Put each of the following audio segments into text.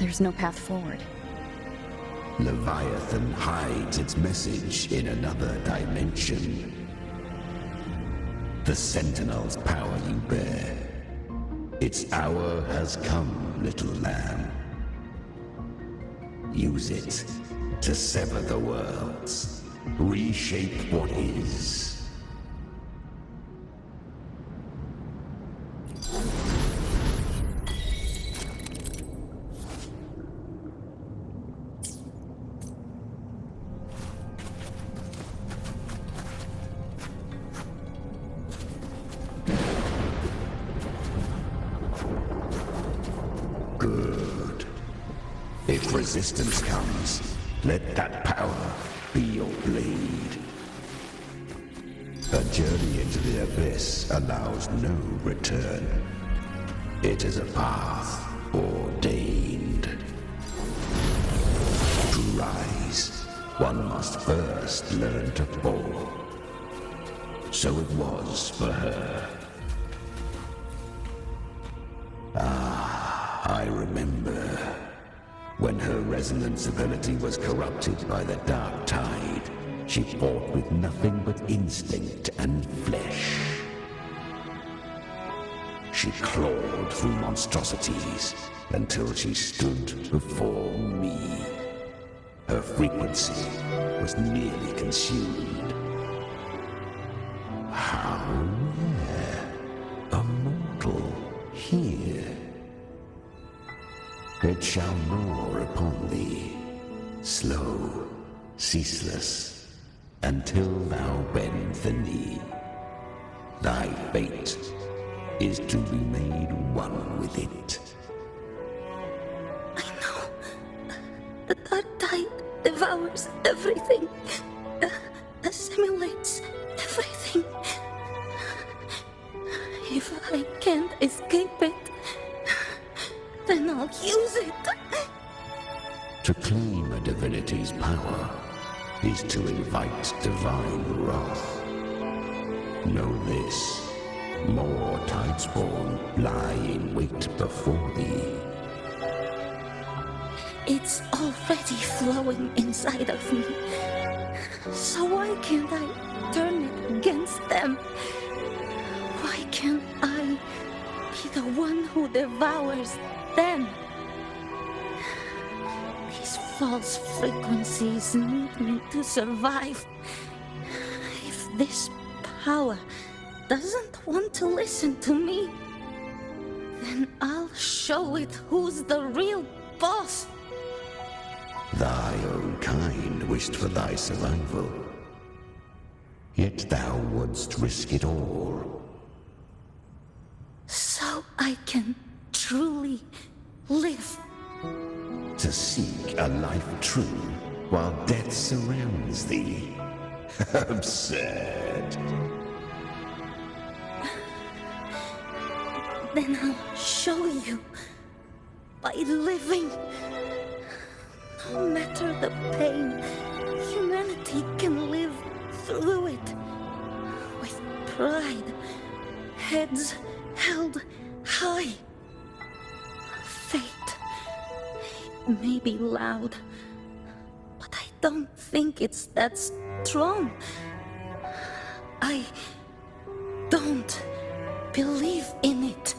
There's no path forward. Leviathan hides its message in another dimension. The Sentinel's power you bear. Its hour has come, little lamb. Use it to sever the worlds, reshape what is. Good. If resistance comes, let that power be your blade. A journey into the abyss allows no return. It is a path ordained. To rise, one must first learn to fall. So it was for her. I remember when her resonance ability was corrupted by the dark tide. She fought with nothing but instinct and flesh. She clawed through monstrosities until she stood before me. Her frequency was nearly consumed. How rare a mortal here. It shall roar upon thee, slow, ceaseless, until thou bend the knee. Thy fate is to be made one with it. I know. The dark tide devours everything, assimilates everything. If I can't escape it, then I'll use it. To claim a divinity's power is to invite divine wrath. Know this, more tidespawn lie in wait before thee. It's already flowing inside of me. So why can't I turn it against them? Why can't I be the one who devours them? These false frequencies need me to survive. If this power doesn't want to listen to me, then I'll show it who's the real boss. Thy own kind wished for thy survival, yet thou wouldst risk it all. So I can truly live. To seek a life true while death surrounds thee. Absurd. Then I'll show you by living. No matter the pain, humanity can live through it with pride, heads held high. Fate, it may be loud, but I don't think it's that strong. I don't believe in it.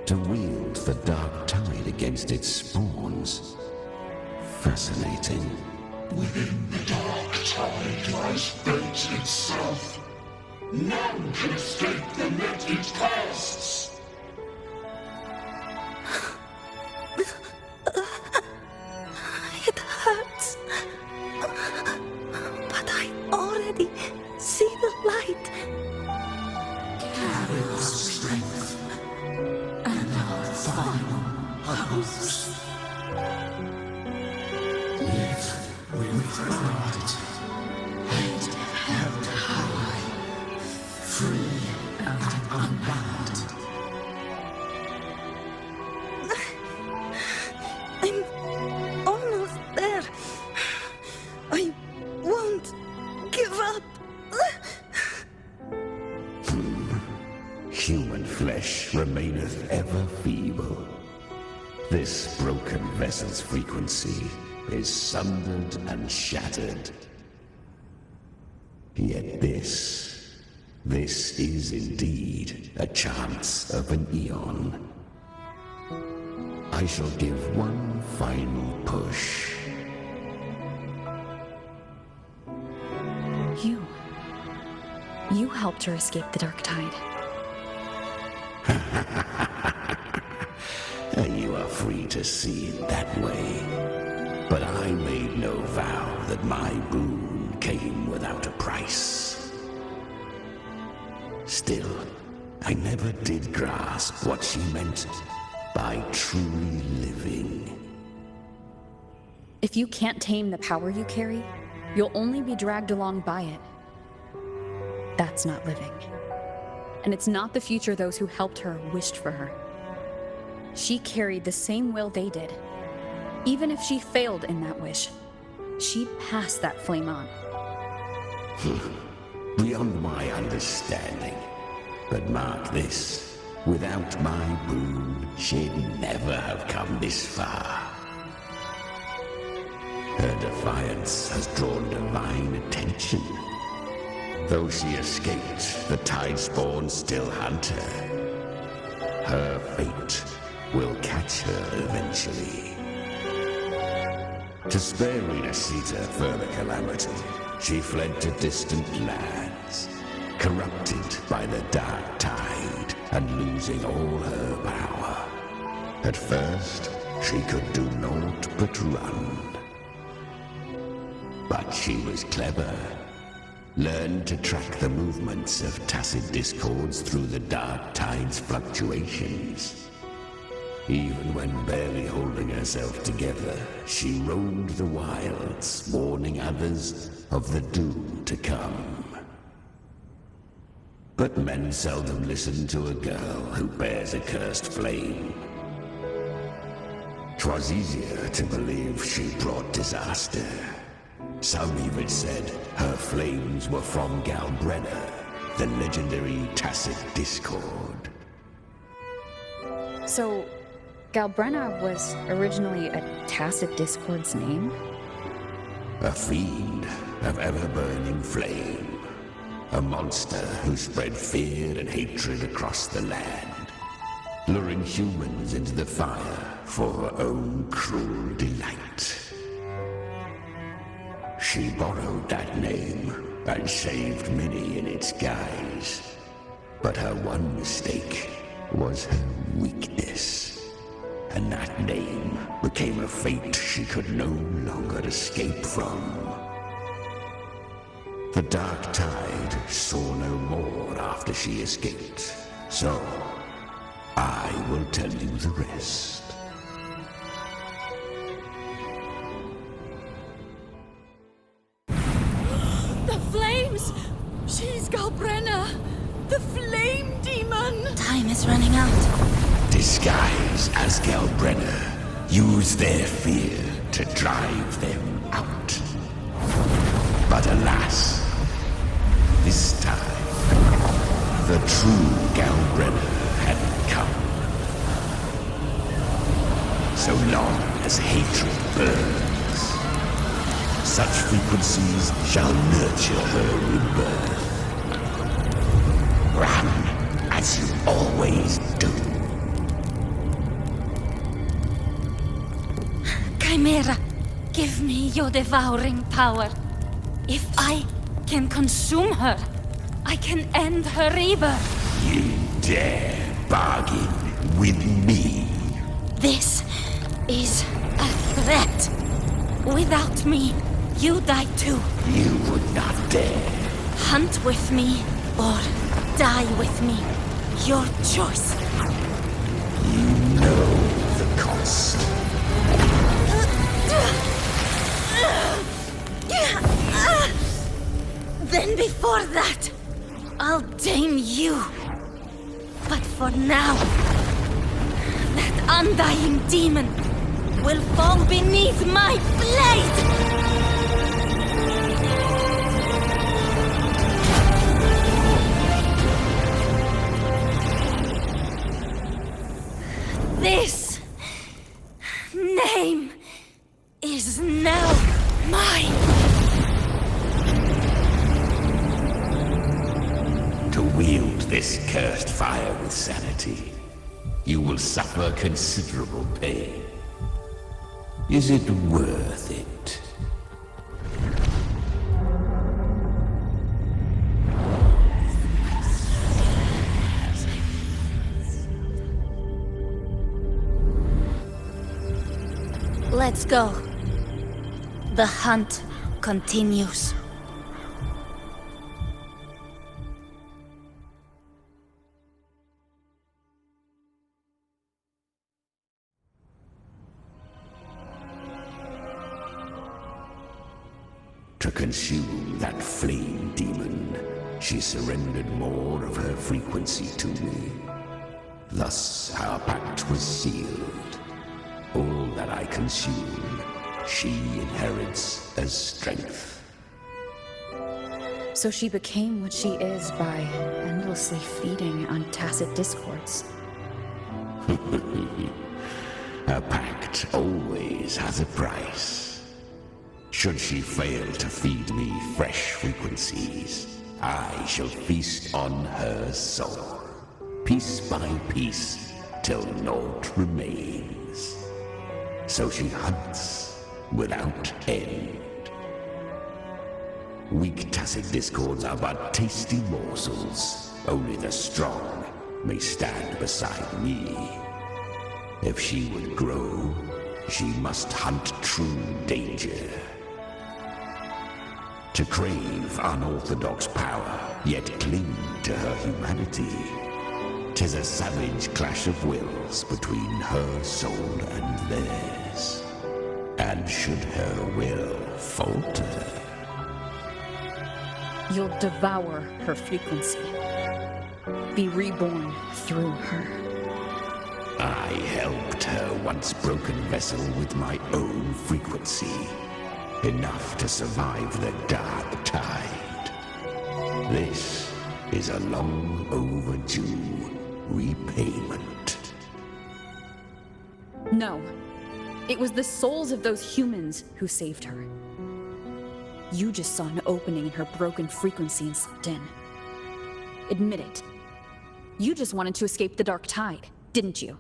To wield the dark tide against its spawns. Fascinating. Within the dark tide lies fate itself. None can escape the net it casts. It hurts, but I already see the light. Carry our strength and our final hopes. Live with pride, head held high, free and unbound. I'm almost there. I won't give up. Human flesh remaineth ever feeble. This broken vessel's frequency is sundered and shattered. Yet this is indeed a chance of an eon. I shall give one final push. You helped her escape the dark tide. You are free to see it that way. But I made no vow that my boon came without a price. Still, I never did grasp what she meant by truly living. If you can't tame the power you carry, you'll only be dragged along by it. That's not living. And it's not the future those who helped her wished for her. She carried the same will they did. Even if she failed in that wish, she'd pass that flame on. Beyond my understanding. But mark this, without my boon, she'd never have come this far. Her defiance has drawn divine attention. Though she escaped, the Tidespawn still hunt her. Her fate will catch her eventually. To spare Renasita further calamity, she fled to distant lands, corrupted by the dark tide and losing all her power. At first, she could do naught but run. But she was clever. Learned to track the movements of tacit discords through the dark tide's fluctuations. Even when barely holding herself together, she roamed the wilds, warning others of the doom to come. But men seldom listen to a girl who bears a cursed flame. 'Twas easier to believe she brought disaster. Some even said her flames were from Galbrenna, the legendary tacit discord. So, Galbrenna was originally a tacit discord's name? A fiend of ever-burning flame. A monster who spread fear and hatred across the land, luring humans into the fire for her own cruel delight. She borrowed that name and saved many in its guise. But her one mistake was her weakness. And that name became a fate she could no longer escape from. The dark tide saw no more after she escaped. So, I will tell you the rest. Flames! She's Galbrenna! The flame demon! Time is running out. Disguised as Galbrenna, use their fear to drive them out. But alas, this time, the true Galbrenna hadn't come. So long as hatred burns, such frequencies shall nurture her rebirth. Run, as you always do. Chimera, give me your devouring power. If I can consume her, I can end her rebirth. You dare bargain with me? This is a threat. Without me, you die too. You would not dare. Hunt with me or die with me. Your choice. You know the cost. Then before that, I'll tame you. But for now, that undying demon will fall beneath my blade! is now mine! To wield this cursed fire with sanity, you will suffer considerable pain. Is it worth it? Let's go. The hunt continues. To consume that flame demon, she surrendered more of her frequency to me. Thus our pact was sealed. All that I consume, she inherits as strength. So she became what she is by endlessly feeding on tacit discords. A pact always has a price. Should she fail to feed me fresh frequencies, I shall feast on her soul, piece by piece, till naught remains. So she hunts without end. Weak tacit discords are but tasty morsels. Only the strong may stand beside me. If she would grow, she must hunt true danger. To crave unorthodox power, yet cling to her humanity. 'Tis a savage clash of wills between her soul and theirs. And should her will falter, You'll devour her frequency. Be reborn through her. I helped her once broken vessel with my own frequency. Enough to survive the dark tide. This is a long overdue repayment. No. It was the souls of those humans who saved her. You just saw an opening in her broken frequency and slipped in. Admit it. You just wanted to escape the dark tide, didn't you?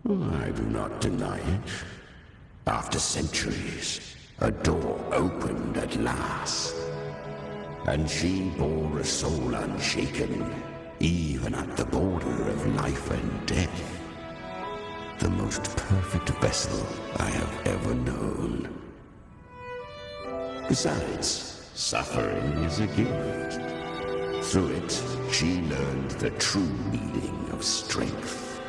I do not deny it. After centuries, a door opened at last. And she bore a soul unshaken, even at the border of life and death. The most perfect vessel I have ever known. Besides, suffering is a gift. Through it, she learned the true meaning of strength.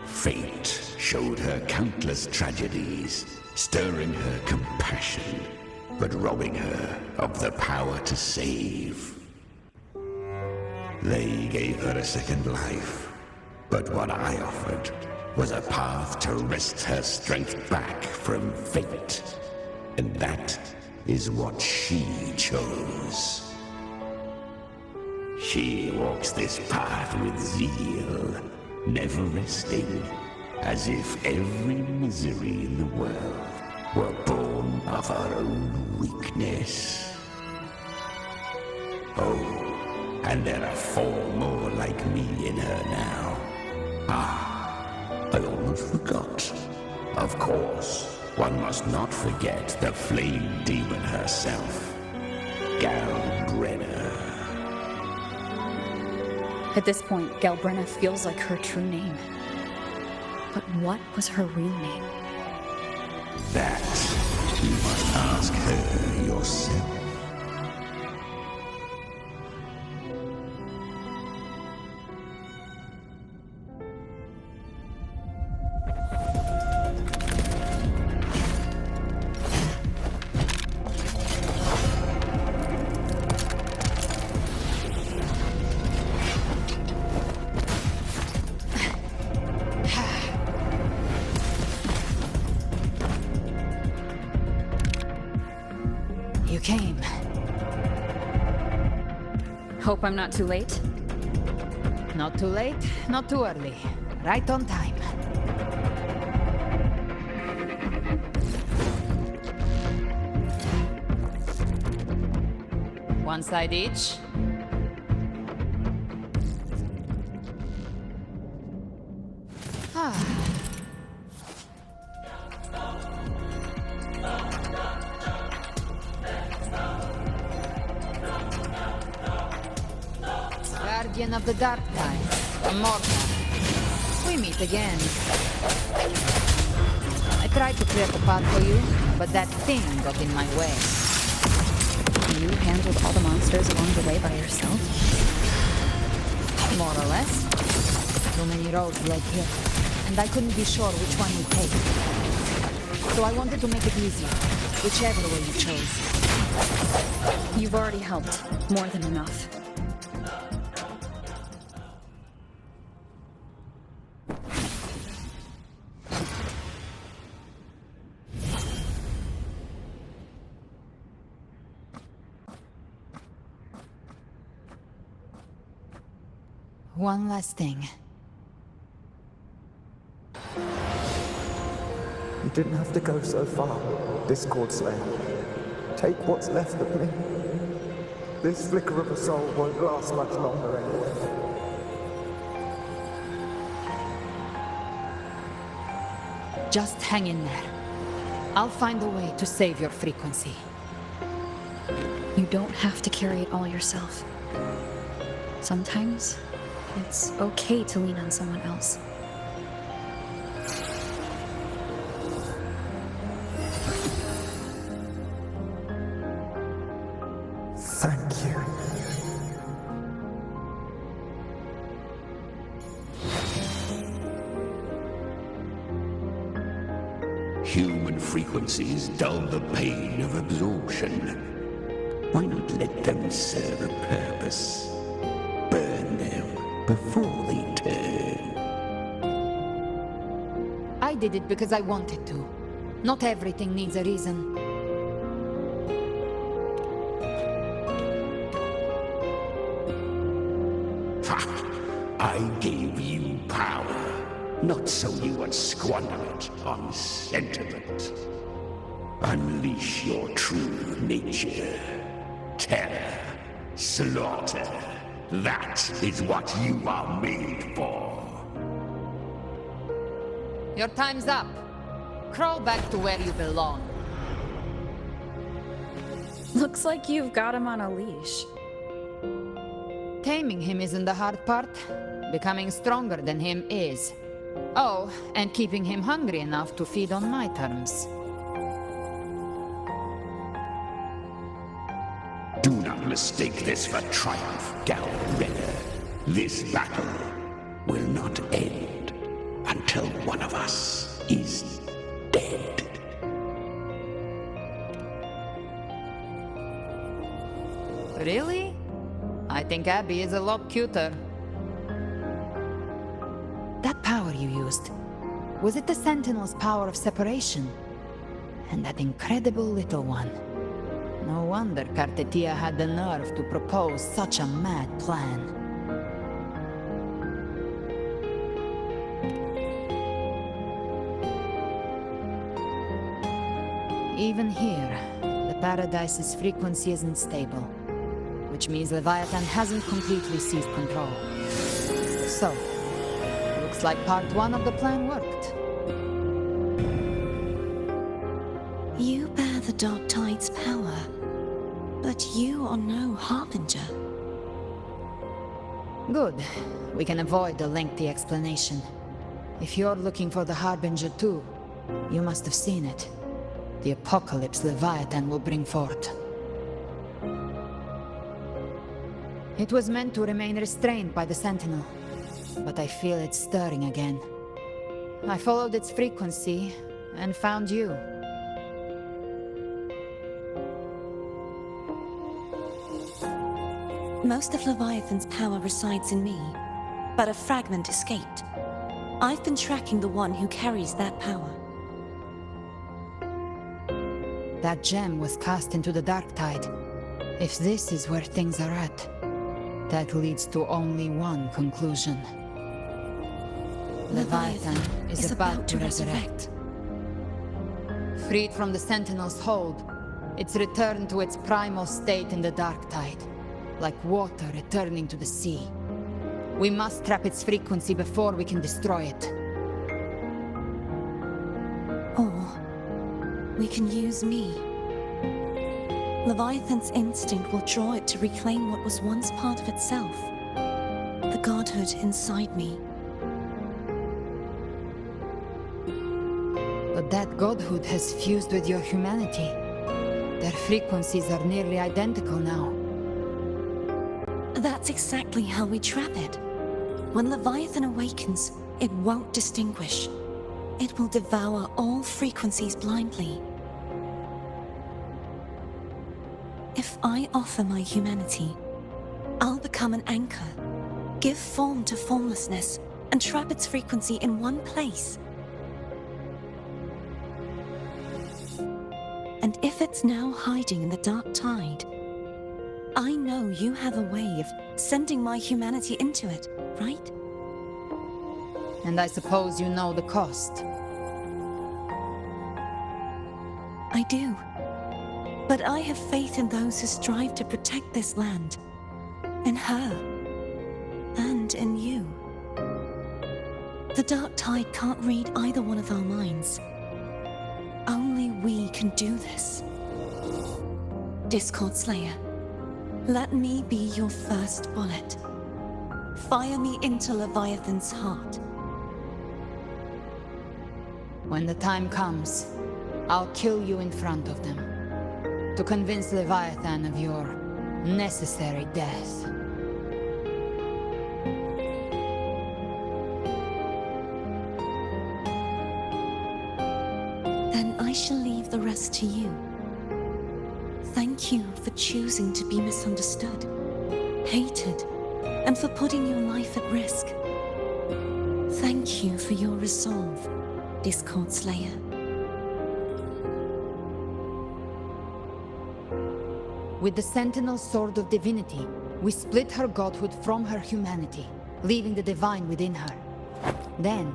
Fate showed her countless tragedies, stirring her compassion, but robbing her of the power to save. They gave her a second life, but what I offered was a path to wrest her strength back from fate. And that is what she chose. She walks this path with zeal, never resting, as if every misery in the world were born of her own weakness. Oh, and there are 4 more like me in her now. I almost forgot. Of course, one must not forget the flame demon herself, Galbrenna. At this point, Galbrenna feels like her true name. But what was her real name? That you must ask her yourself. You came. Hope I'm not too late? Not too late, not too early. Right on time. One side each. Guardian of the Dark Tide, Immortal. We meet again. I tried to clear the path for you, but that thing got in my way. You handled all the monsters along the way by yourself? More or less. Too many roads led here, and I couldn't be sure which one we'd take. So I wanted to make it easier, whichever way you chose. You've already helped. More than enough. One last thing. You didn't have to go so far, Discord Slayer. Take what's left of me. This flicker of a soul won't last much longer anyway. Just hang in there. I'll find a way to save your frequency. You don't have to carry it all yourself. Sometimes, it's okay to lean on someone else. Thank you. Human frequencies dull the pain of absorption. Why not let them serve a purpose? Burn them before they turn. I did it because I wanted to. Not everything needs a reason. Ha! I gave you power, not so you would squander it on sentiment. Unleash your true nature. Terror, slaughter. That is what you are made for. Your time's up. Crawl back to where you belong. Looks like you've got him on a leash. Taming him isn't the hard part. Becoming stronger than him is. Oh, and keeping him hungry enough to feed on my terms. Do not mistake this for triumph, Gal Redder. This battle will not end until one of us is dead. Really? I think Abby is a lot cuter. That power you used, was it the Sentinel's power of separation? And that incredible little one. No wonder Cartetia had the nerve to propose such a mad plan. Even here, the Paradise's frequency isn't stable, which means Leviathan hasn't completely seized control. So, looks like part one of the plan worked. You bear the Dark Tide's power, but you are no Harbinger. Good. We can avoid a lengthy explanation. If you're looking for the Harbinger too, you must have seen it. The apocalypse Leviathan will bring forth. It was meant to remain restrained by the Sentinel, but I feel it stirring again. I followed its frequency and found you. Most of Leviathan's power resides in me, but a fragment escaped. I've been tracking the one who carries that power. That gem was cast into the Dark Tide. If this is where things are at, that leads to only one conclusion. Leviathan is about to resurrect. Freed from the Sentinel's hold, It's returned to its primal state in the dark tide, like water returning to the sea. We must trap its frequency before we can destroy it. Or we can use me. Leviathan's instinct will draw it to reclaim what was once part of itself. The godhood inside me. But that godhood has fused with your humanity. Their frequencies are nearly identical now. That's exactly how we trap it. When Leviathan awakens, it won't distinguish. It will devour all frequencies blindly. If I offer my humanity, I'll become an anchor, give form to formlessness, and trap its frequency in one place. And if it's now hiding in the dark tide, I know you have a way of sending my humanity into it, right? And I suppose you know the cost. I do. But I have faith in those who strive to protect this land. In her. And in you. The dark tide can't read either one of our minds. Only we can do this. Discord Slayer, let me be your first bullet. Fire me into Leviathan's heart. When the time comes, I'll kill you in front of them, to convince Leviathan of your necessary death. Then I shall leave the rest to you. Thank you for choosing to be misunderstood, hated, and for putting your life at risk. Thank you for your resolve, Discord Slayer. With the Sentinel Sword of Divinity, we split her godhood from her humanity, leaving the divine within her. Then,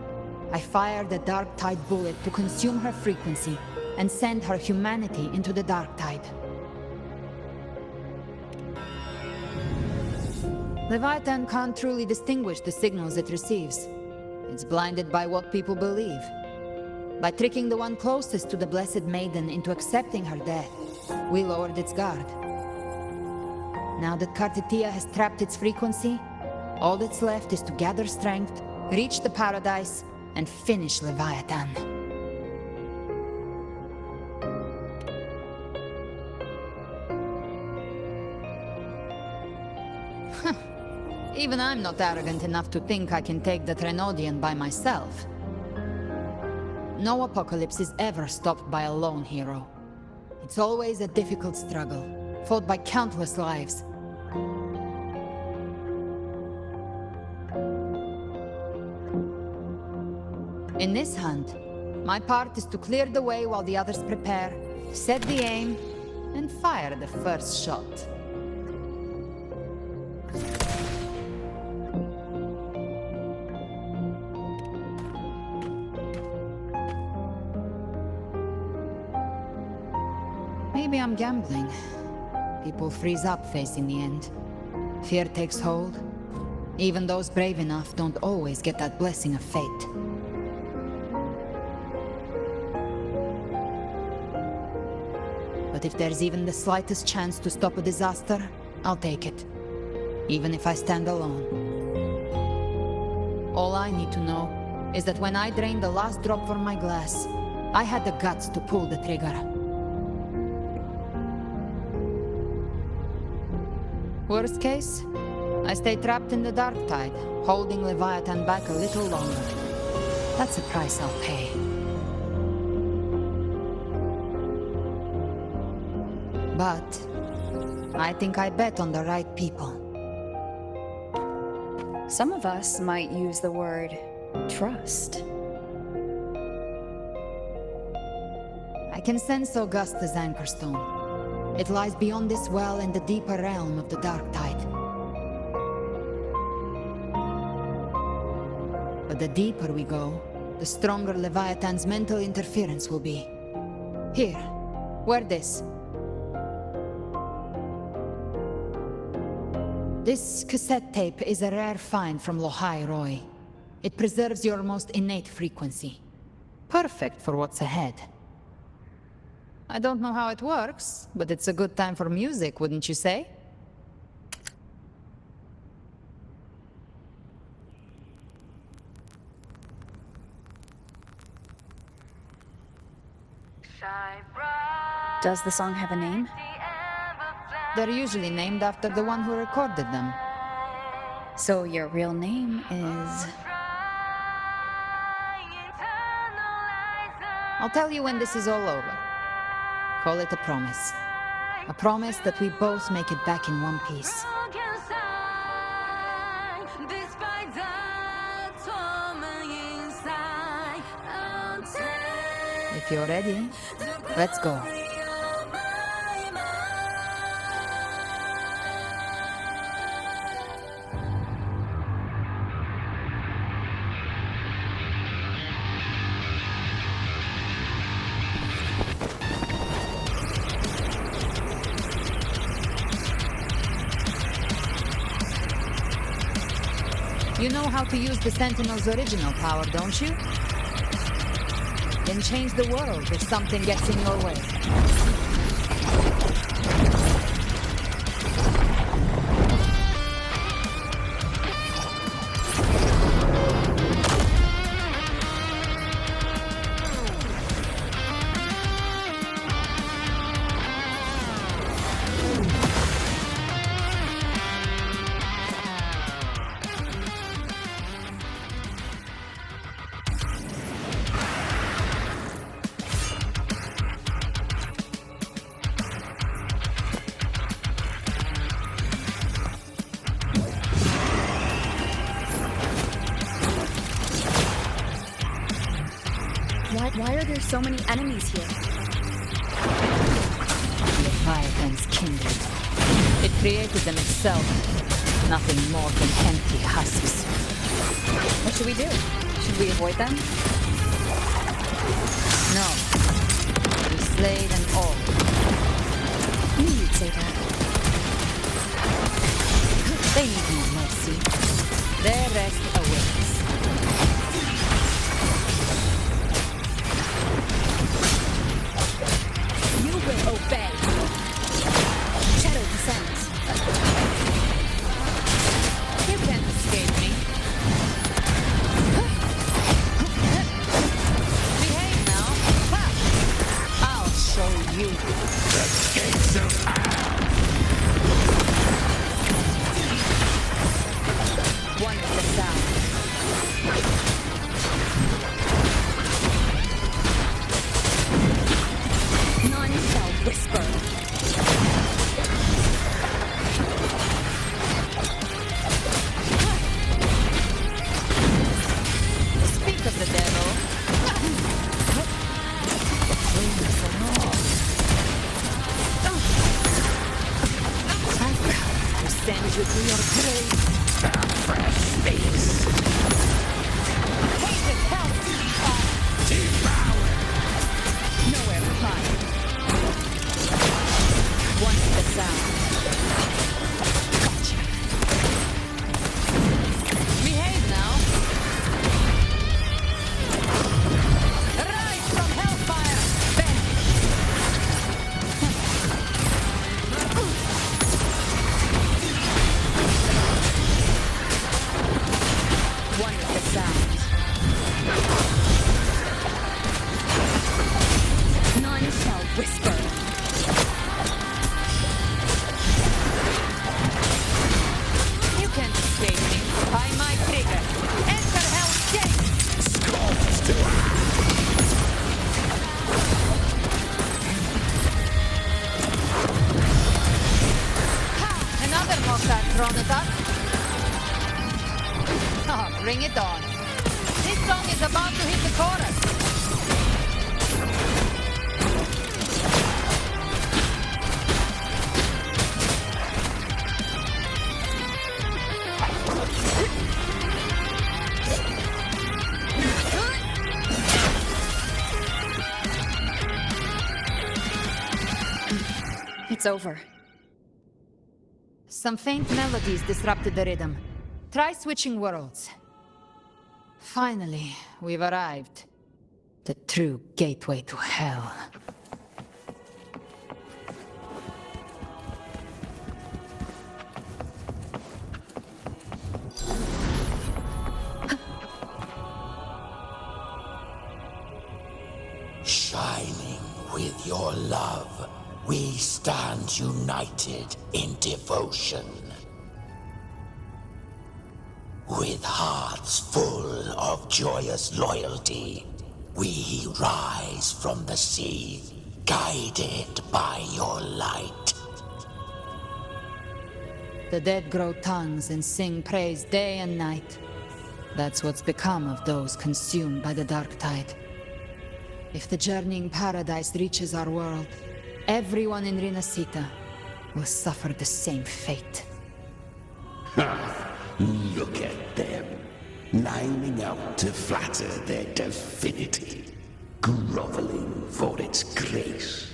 I fired the Dark Tide bullet to consume her frequency and send her humanity into the Dark Tide. Leviathan can't truly distinguish the signals it receives. It's blinded by what people believe. By tricking the one closest to the Blessed Maiden into accepting her death, we lowered its guard. Now that Kartetia has trapped its frequency, all that's left is to gather strength, reach the paradise, and finish Leviathan. Even I'm not arrogant enough to think I can take the Trenodian by myself. No apocalypse is ever stopped by a lone hero. It's always a difficult struggle, fought by countless lives. In this hunt, my part is to clear the way while the others prepare, set the aim, and fire the first shot. Maybe I'm gambling. People freeze up facing the end. Fear takes hold. Even those brave enough don't always get that blessing of fate. But if there's even the slightest chance to stop a disaster, I'll take it. Even if I stand alone. All I need to know is that when I drained the last drop from my glass, I had the guts to pull the trigger. Worst case, I stay trapped in the dark tide, holding Leviathan back a little longer. That's a price I'll pay. But I think I bet on the right people. Some of us might use the word trust. I can sense Augusta's anchorstone. It lies beyond this well in the deeper realm of the dark tide. But the deeper we go, the stronger Leviathan's mental interference will be. Here, wear this. This cassette tape is a rare find from Lohai Roy. It preserves your most innate frequency. Perfect for what's ahead. I don't know how it works, but it's a good time for music, wouldn't you say? Does the song have a name? They're usually named after the one who recorded them. So your real name is... I'll tell you when this is all over. Call it a promise. A promise that we both make it back in one piece. If you're ready, let's go. You know how to use the Sentinel's original power, don't you? Then change the world if something gets in your way. Why are there so many enemies here? Leviathan's kindred. It created them itself. Nothing more than empty husks. What should we do? Should we avoid them? No. We slay them all. I knew you'd say that. They need no mercy. Their rest awaits. You will obey. Shadow descends. You can't escape me. Behave now. Ha! I'll show you. The gates of One with the sound. None shall whisper. Speak of the devil. Wings and all. I'm proud to send you to your grave. fresh space. Hated hell. Devour. Nowhere to hide. One with the sound. Gotcha. Behave now. Rise from hellfire. One with the sound. None shall whisper. You can't escape me. By my trigger. Enter Hell's Gate. Skulls to Ha! Another mortar thrown at us. Oh, bring it on. This song is about to hit the chorus. It's over. Some faint melodies disrupted the rhythm. Try switching worlds. Finally, we've arrived. The true gateway to hell. Shining with your love, we stand united in devotion. With hearts full of joyous loyalty, we rise from the sea, guided by your light. The dead grow tongues and sing praise day and night. That's what's become of those consumed by the dark tide. If the journeying paradise reaches our world, everyone in Rinasita will suffer the same fate. Look at them, lining up to flatter their divinity, groveling for its grace.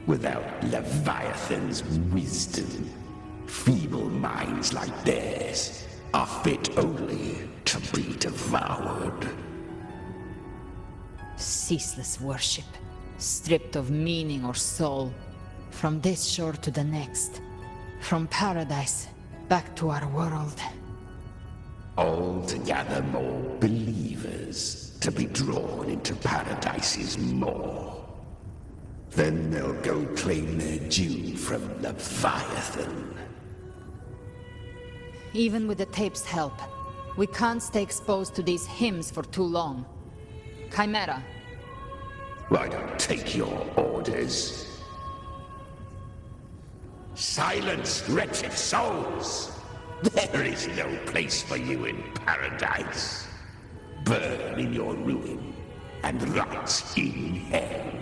Without Leviathan's wisdom, feeble minds like theirs are fit only to be devoured. Ceaseless worship, stripped of meaning or soul, from this shore to the next, from paradise back to our world. All to gather more believers to be drawn into Paradise's maw. Then they'll go claim their due from Leviathan. Even with the tape's help, we can't stay exposed to these hymns for too long. Chimera. I don't take your orders. Silence, wretched souls! There is no place for you in paradise. Burn in your ruin and rot in hell.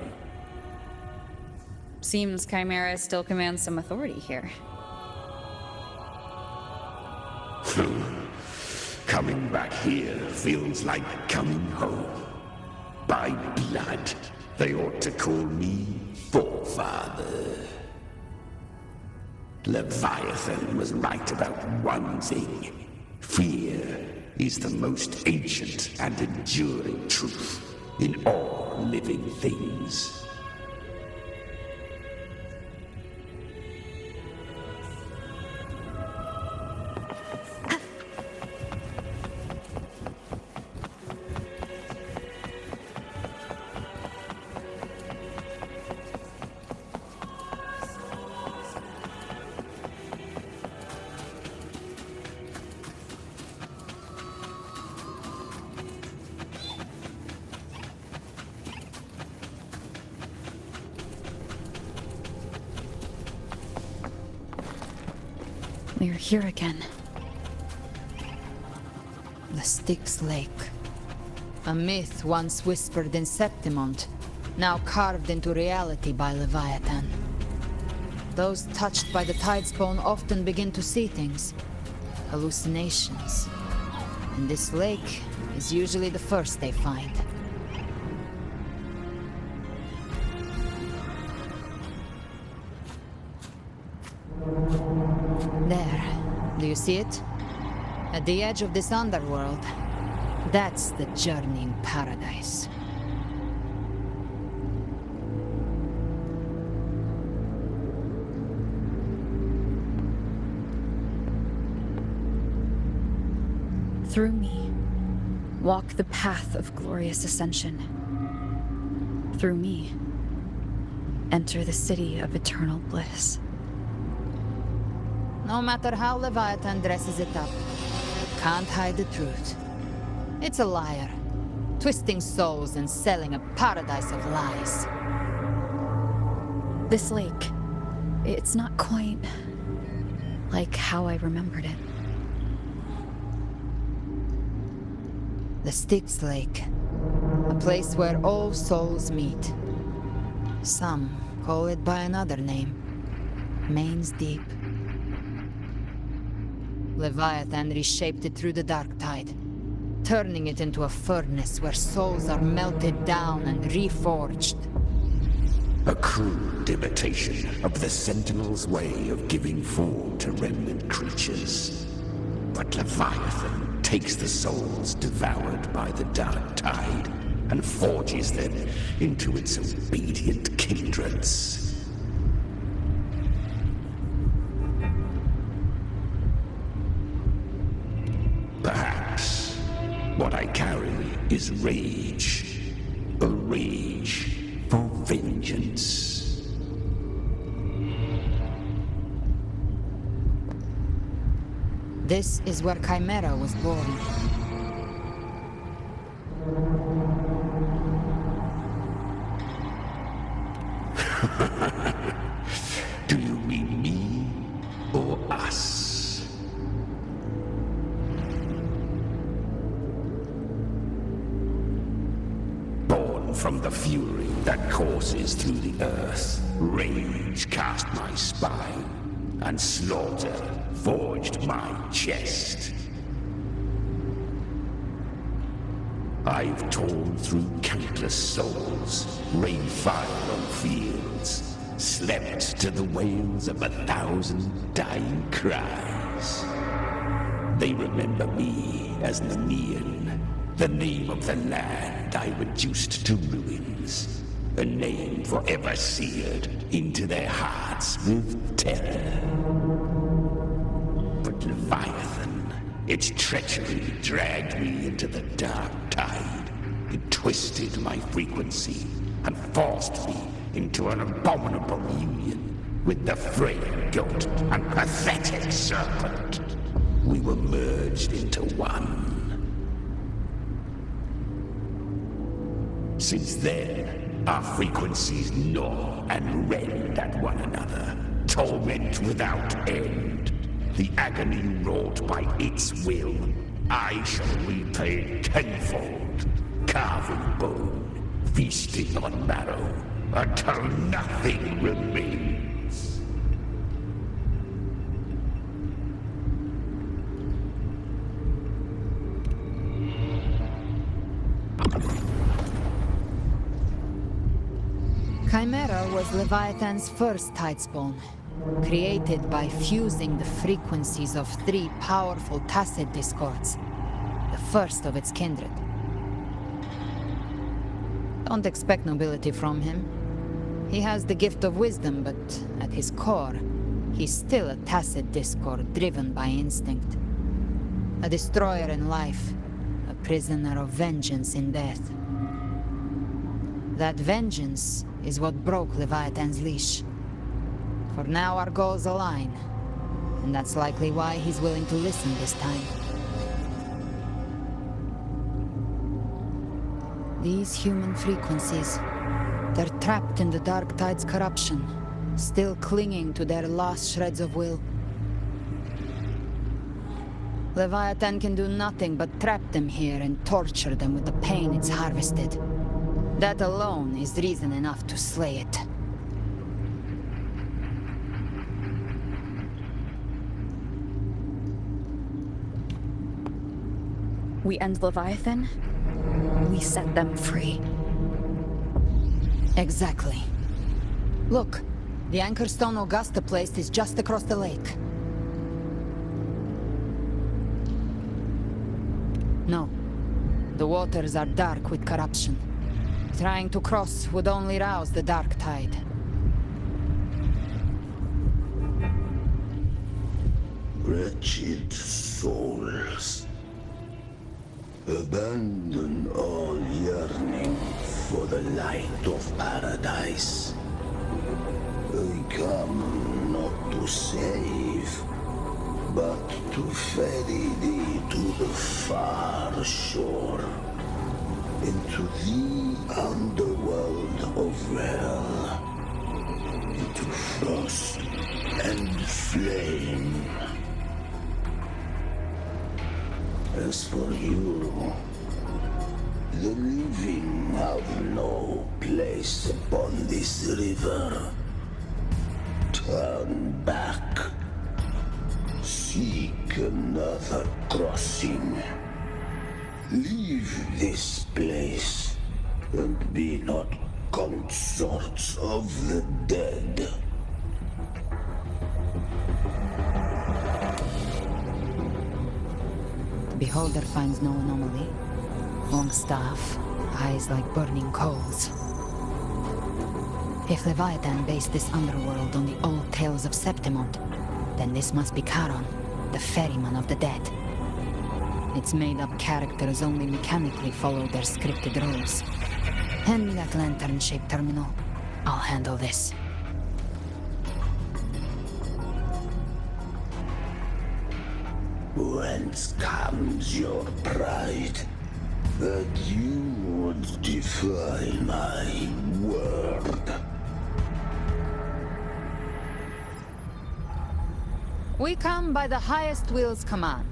Seems Chimera still commands some authority here. Coming back here feels like coming home. By blood, they ought to call me Forefather. Leviathan was right about one thing. Fear is the most ancient and enduring truth in all living things. We're here again. The Styx Lake. A myth once whispered in Septimont, now carved into reality by Leviathan. Those touched by the Tidespawn often begin to see things. Hallucinations. And this lake is usually the first they find. There. Do you see it? At the edge of this underworld. That's the journeying paradise. Through me, walk the path of glorious ascension. Through me, enter the city of eternal bliss. No matter how Leviathan dresses it up, it can't hide the truth. It's a liar, twisting souls and selling a paradise of lies. This lake, it's not quite like how I remembered it. The Styx Lake, a place where all souls meet. Some call it by another name, Main's Deep. Leviathan reshaped it through the dark tide, turning it into a furnace where souls are melted down and reforged. A crude imitation of the Sentinel's way of giving form to remnant creatures. But Leviathan takes the souls devoured by the dark tide and forges them into its obedient kindreds. Perhaps what I carry is rage. A rage for vengeance. This is where Chimera was born. Do you mean me or us? Born from the fury that courses through the earth, rage cast my spine, and slaughter forged my chest. I've torn through countless souls, rained fire on fields, slept to the wails of 1,000 dying cries. They remember me as Nemean, the name of the land I reduced to ruins, a name forever seared into their hearts with terror. But Leviathan, its treachery dragged me into the dark tide. It twisted my frequency and forced me into an abominable union with the frail goat and pathetic serpent. We were merged into one. Since then, our frequencies gnaw and rend at one another, torment without end. The agony wrought by its will, I shall repay tenfold, carving bone, feasting on marrow, until nothing remains. Chimera was Leviathan's first tidespawn, created by fusing the frequencies of 3 powerful tacit discords, the first of its kindred. Don't expect nobility from him. He has the gift of wisdom, but at his core, he's still a tacit discord driven by instinct. A destroyer in life, a prisoner of vengeance in death. That vengeance is what broke Leviathan's leash. For now our goals align, and that's likely why he's willing to listen this time. These human frequencies, they're trapped in the Dark Tide's corruption, still clinging to their last shreds of will. Leviathan can do nothing but trap them here and torture them with the pain it's harvested. That alone is reason enough to slay it. We end Leviathan, we set them free. Exactly. Look, the anchor stone Augusta placed is just across the lake. No. The waters are dark with corruption. Trying to cross would only rouse the dark tide. Wretched souls, abandon all yearning for the light of paradise. I come not to save, but to ferry thee to the far shore, into the underworld of hell, into frost and flame. As for you, the living have no place upon this river. Turn back. Seek another crossing. Leave this place and be not all sorts of the dead. The beholder finds no anomaly. Long staff, eyes like burning coals. If Leviathan based this underworld on the old tales of Septimont, then this must be Charon, the ferryman of the dead. Its made-up characters only mechanically follow their scripted roles. Hand me that lantern-shaped terminal. I'll handle this. Whence comes your pride? That you would defy my word? We come by the highest will's command.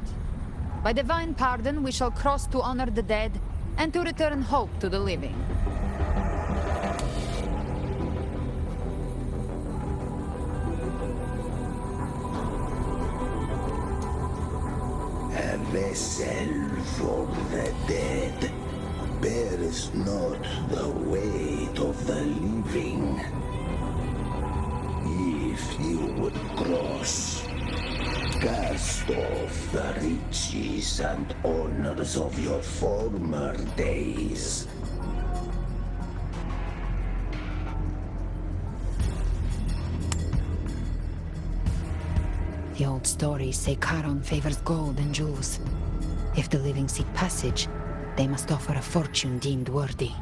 By divine pardon, we shall cross to honor the dead and to return hope to the living. A vessel for the dead bears not the weight of the living. If you would cross, cast off the riches and honors of your former days. The old stories say Charon favors gold and jewels. If the living seek passage, they must offer a fortune deemed worthy.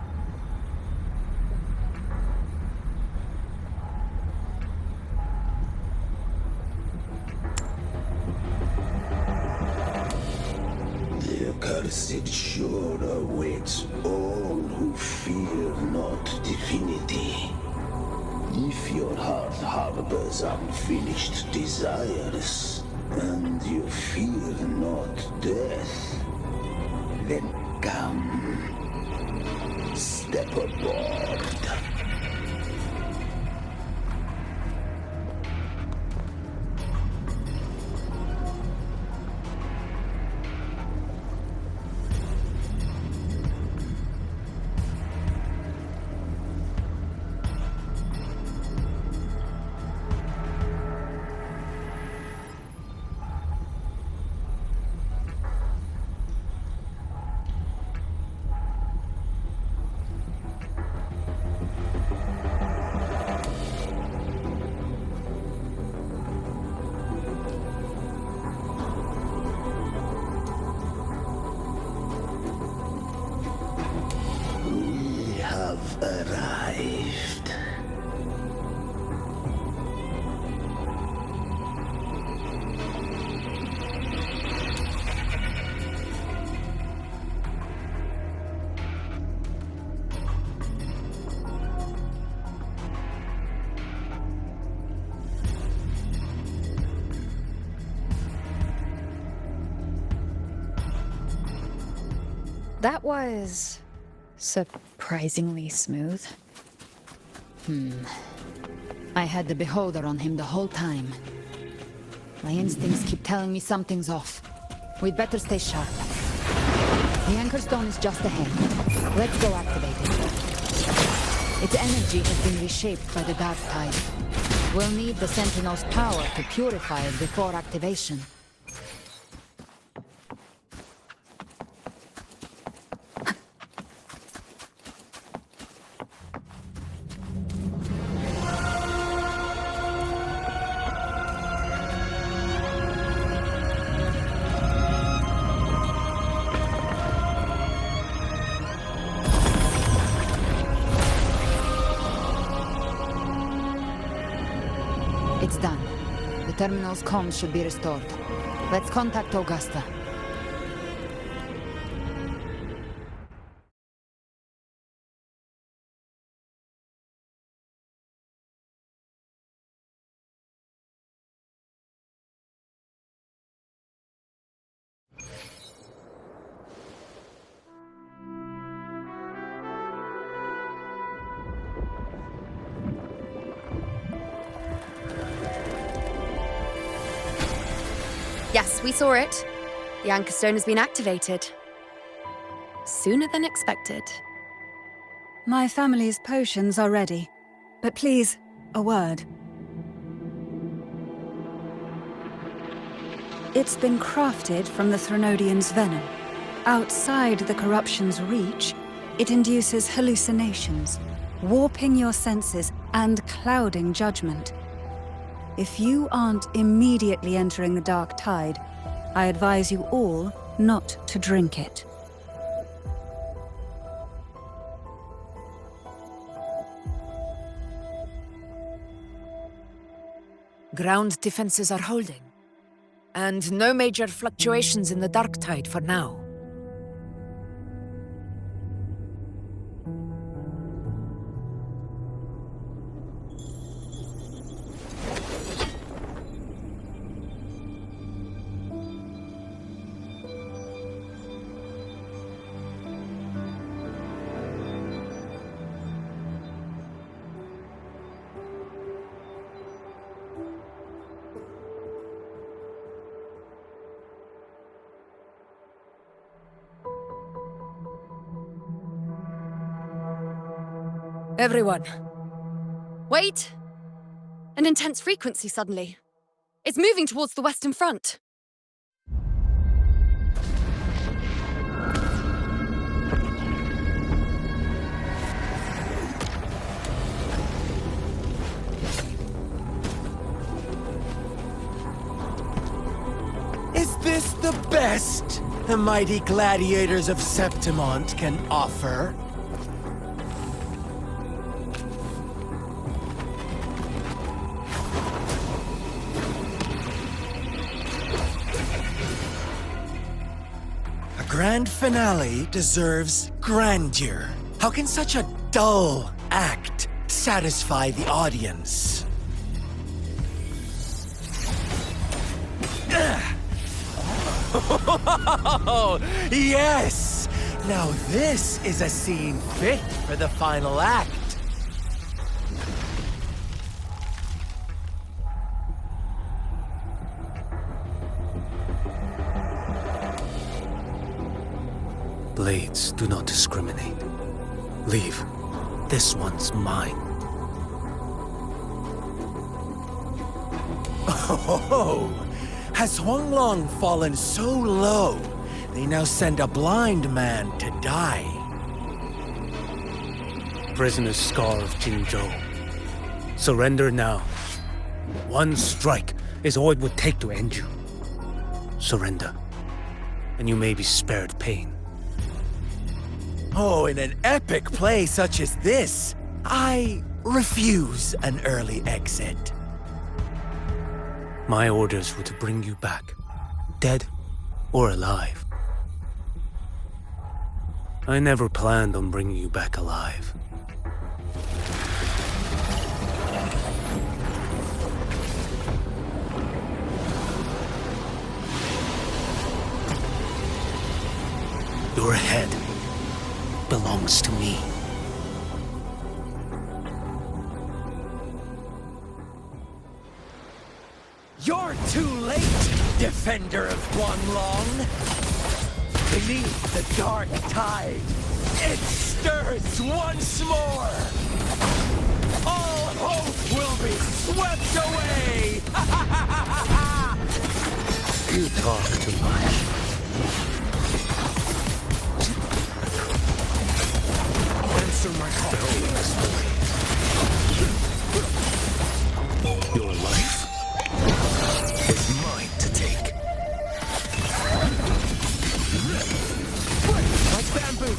The accursed shore awaits all who fear not divinity. If your heart harbors unfinished desires, and you fear not death, then come, step aboard. Arrived. That was surprisingly smooth. I had the beholder on him the whole time. My instincts keep telling me something's off. We'd better stay sharp. The anchor stone is just ahead. Let's go activate it. Its energy has been reshaped by the dark tide. We'll need the Sentinel's power to purify it before activation. It's done. The terminal's comms should be restored. Let's contact Augusta. Yes, we saw it. The anchor stone has been activated. Sooner than expected. My family's potions are ready. But please, a word. It's been crafted from the Threnodian's venom. Outside the corruption's reach, it induces hallucinations, warping your senses and clouding judgment. If you aren't immediately entering the dark tide, I advise you all not to drink it. Ground defenses are holding. And no major fluctuations in the dark tide for now. Everyone. Wait! An intense frequency suddenly. It's moving towards the Western Front. Is this the best the mighty gladiators of Septimont can offer? Grand finale deserves grandeur. How can such a dull act satisfy the audience? Oh, yes! Now this is a scene fit for the final act. Blades do not discriminate. Leave. This one's mine. Oh, has Huanglong fallen so low, they now send a blind man to die? Prisoner Scar of Jingzhou. Surrender now. One strike is all it would take to end you. Surrender, and you may be spared pain. Oh, in an epic play such as this, I refuse an early exit. My orders were to bring you back, dead or alive. I never planned on bringing you back alive. Your head belongs to me. You're too late, defender of Huanglong. Beneath the dark tide, it stirs once more. All hope will be swept away. You talk too much. Answer my call. Your life is mine to take. Like bamboo.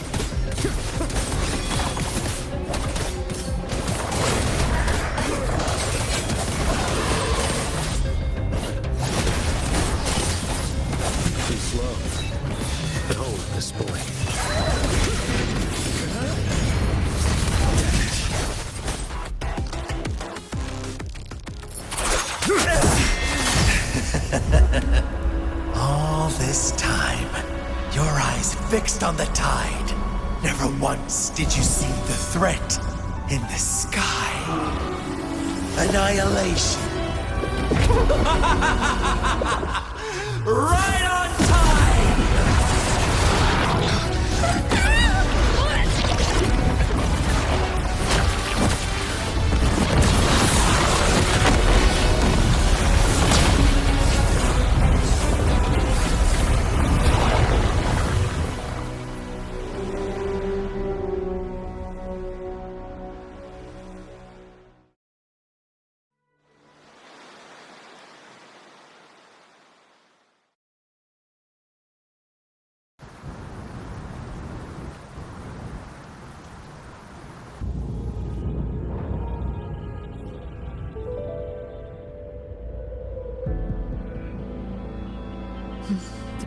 Too slow. Behold this boy. All this time, your eyes fixed on the tide. Never once did you see the threat in the sky. Annihilation. Right on time!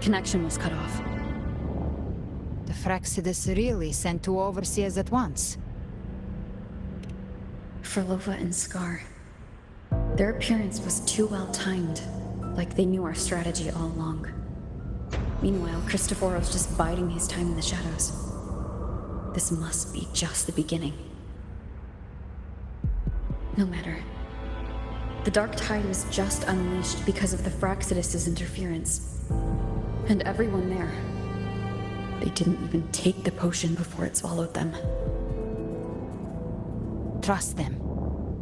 connection was cut off. The Fraxidus really sent two overseers at once. Frolova and Scar. Their appearance was too well timed, like they knew our strategy all along. Meanwhile, Christophoros just biding his time in the shadows. This must be just the beginning. No matter. The dark tide was just unleashed because of the Fraxidus' interference. And everyone there. They didn't even take the potion before it swallowed them. Trust them.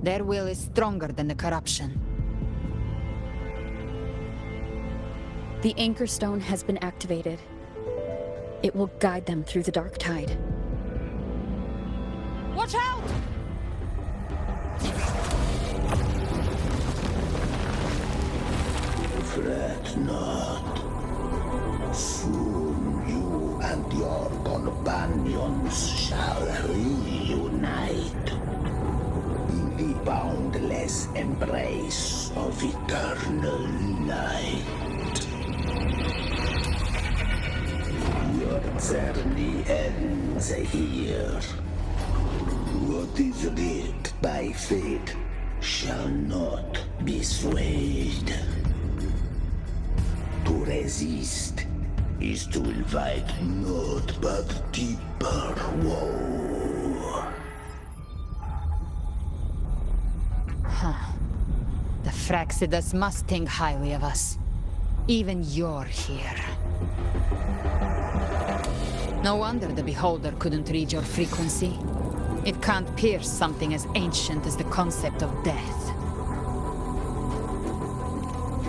Their will is stronger than the corruption. The Anchor Stone has been activated. It will guide them through the dark tide. Watch out! Fret not. Soon you and your companions shall reunite in the boundless embrace of eternal light. Your journey ends here. What is writ by fate shall not be swayed. To resist is to invite naught but deeper woe. The Fraxidus must think highly of us. Even you're here. No wonder the Beholder couldn't read your frequency. It can't pierce something as ancient as the concept of death.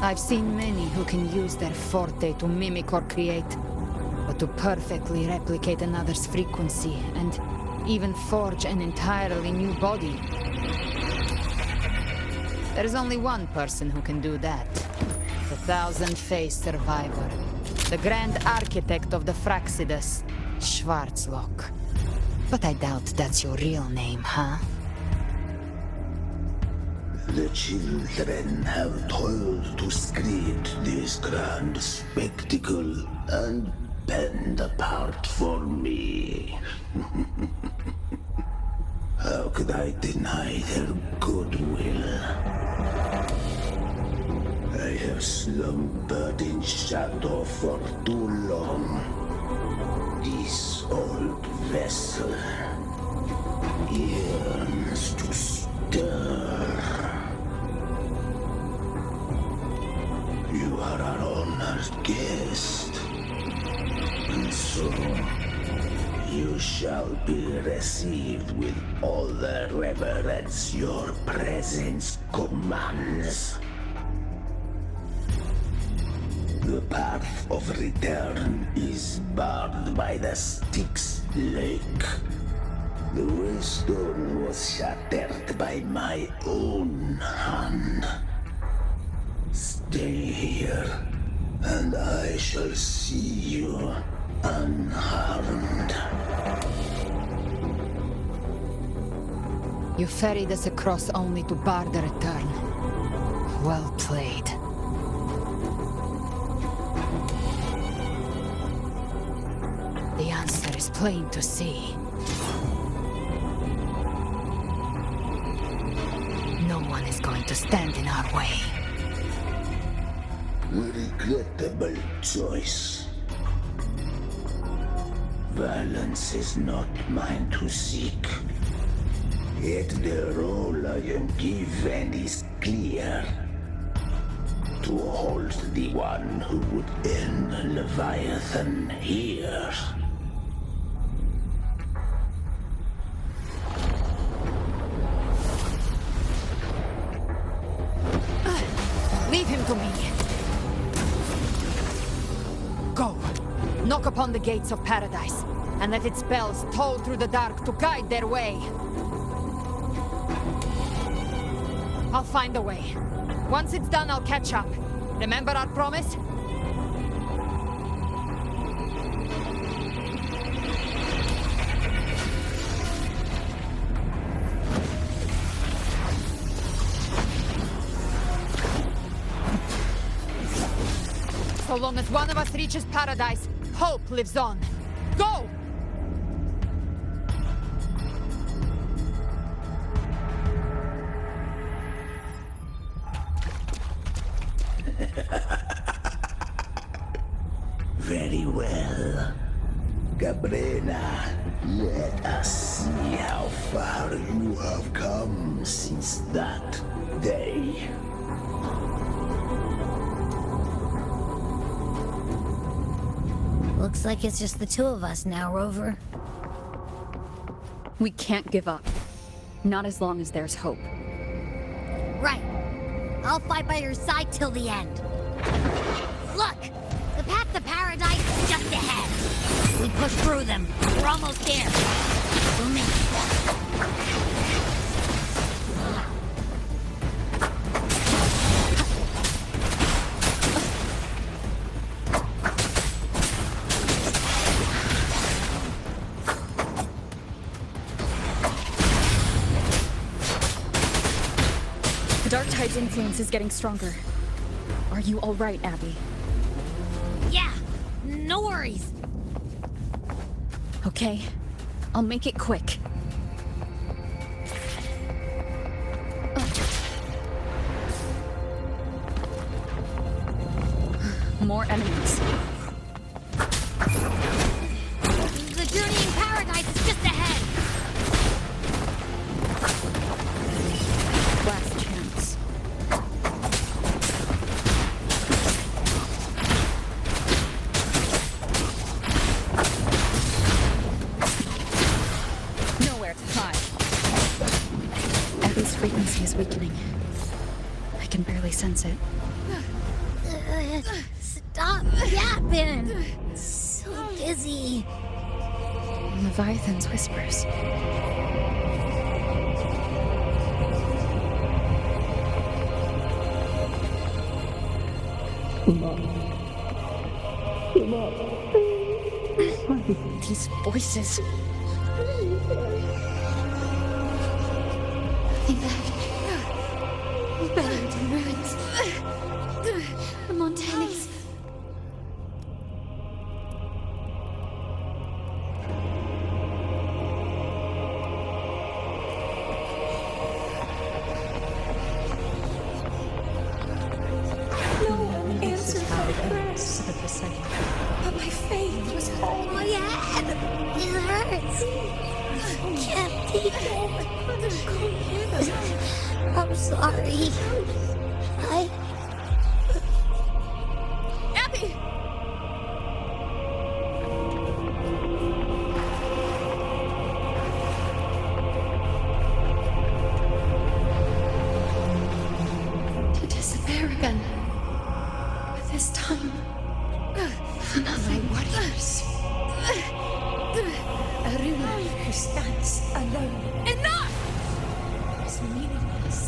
I've seen many who can use their forte to mimic or create, but to perfectly replicate another's frequency and even forge an entirely new body. There's only one person who can do that. The thousand-faced survivor. The grand architect of the Fraxidus, Schwarzlock. But I doubt that's your real name, huh? The children have toiled to script this grand spectacle and bend apart for me. How could I deny their goodwill? I have slumbered in shadow for too long. This old vessel yearns to stir. You are our honored guest, and so you shall be received with all the reverence your presence commands. The path of return is barred by the Styx Lake. The waystone was shattered by my own hand. Stay here, and I shall see you unharmed. You ferried us across only to bar the return. Well played. The answer is plain to see. No one is going to stand in our way. Regrettable choice. Violence is not mine to seek. Yet the role I am given is clear. To hold the one who would end Leviathan here. Leave him to me. Go. Knock upon the gates of paradise, and let its bells toll through the dark to guide their way. I'll find a way. Once it's done, I'll catch up. Remember our promise? So long as one of us reaches paradise, hope lives on. Go! Very well. Cabrera, let us see how far you have come since that day. Looks like it's just the two of us now, Rover. We can't give up. Not as long as there's hope. Right. I'll fight by your side till the end. Look! The path to paradise is just ahead. We push through them. We're almost there. For me. The Dark Tide's influence is getting stronger. Are you all right, Abby? Yeah, no worries. Okay, I'll make it quick. More enemies. The journey in paradise is just ahead. Last chance. Nowhere to hide. Abby's frequency is weakening. I can barely sense it. Stop yapping. So dizzy. Leviathan's whispers. These voices. Buried in ruins. The mountains. No one answered my prayers, but my faith was whole. My head. It hurts. Can't take it. I'm sorry. Abby! To disappear again. But this time, for nothing. My warriors. A ruler who stands alone. Enough! Is meaningless.